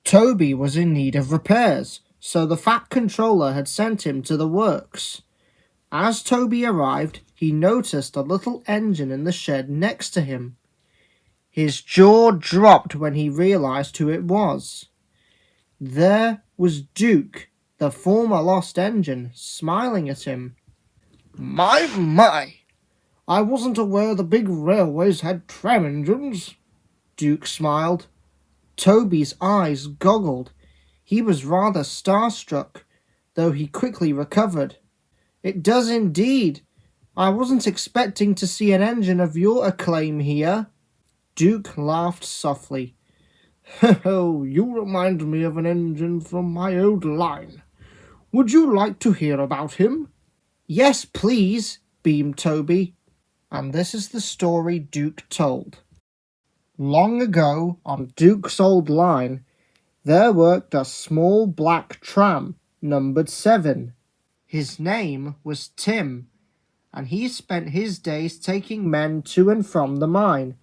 Toby was in need of repairs, so the Fat Controller had sent him to the works. As Toby arrived, he noticed a little engine in the shed next to him. His jaw dropped when he realized who it was. There was Duke, the former lost engine, smiling at him. My! I wasn't aware the big railways had tram engines. Duke smiled. Toby's eyes goggled. He was rather starstruck, though he quickly recovered. It does indeed. I wasn't expecting to see an engine of your acclaim here. Duke laughed softly. Oh, you remind me of an engine from my old line. Would you like to hear about him? Yes, please, beamed Toby. And this is the story Duke told. Long ago, on Duke's old line, there worked a small black tram, numbered 7. His name was Tim, and he spent his days taking men to and from the mine.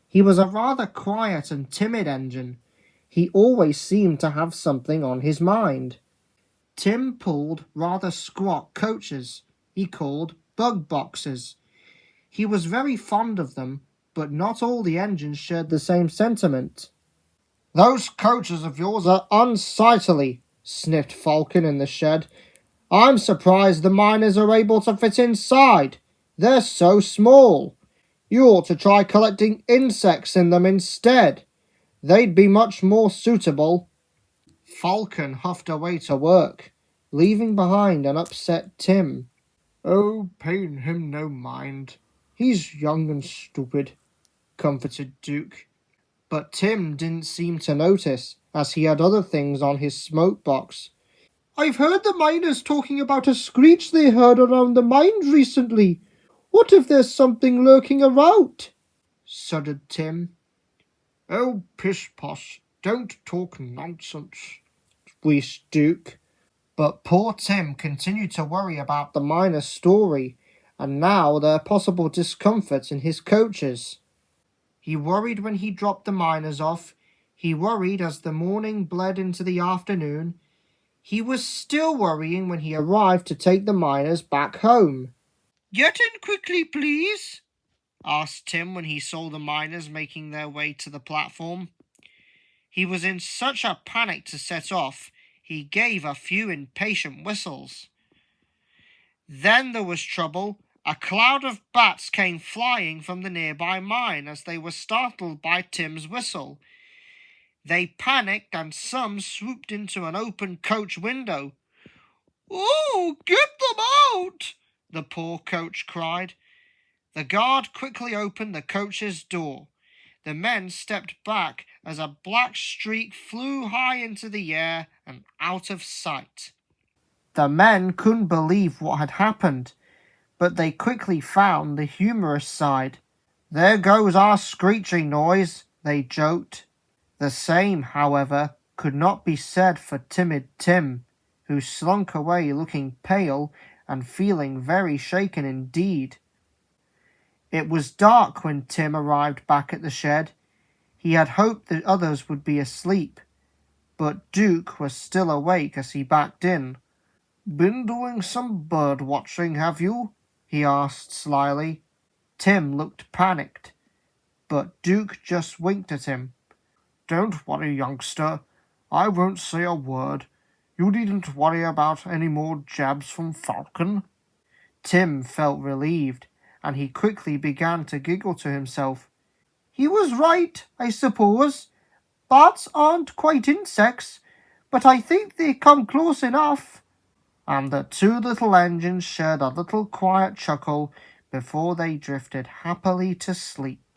He was a rather quiet and timid engine. He always seemed to have something on his mind. Tim pulled rather squat coaches he called bug boxes. He was very fond of them, but not all the engines shared the same sentiment. Those coaches of yours are unsightly, sniffed Falcon in the shed. I'm surprised the miners are able to fit inside. They're so small. You ought to try collecting insects in them instead. They'd be much more suitable. Falcon huffed away to work, leaving behind an upset Tim. Oh, pay him no mind. He's young and stupid, comforted Duke. But Tim didn't seem to notice, as he had other things on his smoke box. I've heard the miners talking about a screech they heard around the mines recently. What if there's something lurking around? Shuddered Tim. Oh, pish-posh, don't talk nonsense, wheezed Duke. But poor Tim continued to worry about the miners' story, and now their possible discomfort in his coaches. He worried when he dropped the miners off. He worried as the morning bled into the afternoon. He was still worrying when he arrived to take the miners back home. Get in quickly, please, asked Tim when he saw the miners making their way to the platform. He was in such a panic to set off, he gave a few impatient whistles. Then there was trouble. A cloud of bats came flying from the nearby mine as they were startled by Tim's whistle. They panicked and some swooped into an open coach window. "Oh, get them out!" the poor coach cried. The guard quickly opened the coach's door. The men stepped back as a black streak flew high into the air and out of sight. The men couldn't believe what had happened, but they quickly found the humorous side. "There goes our screeching noise," they joked. The same, however, could not be said for Timid Tim, who slunk away looking pale and feeling very shaken indeed. It was dark when Tim arrived back at the shed. He had hoped the others would be asleep, but Duke was still awake as he backed in. "Been doing some bird watching, have you?" he asked slyly. Tim looked panicked, but Duke just winked at him. "Don't worry, youngster. I won't say a word. You needn't worry about any more jabs from Falcon." Tim felt relieved, and he quickly began to giggle to himself. "He was right, I suppose. Bats aren't quite insects, but I think they come close enough." And the two little engines shared a little quiet chuckle before they drifted happily to sleep.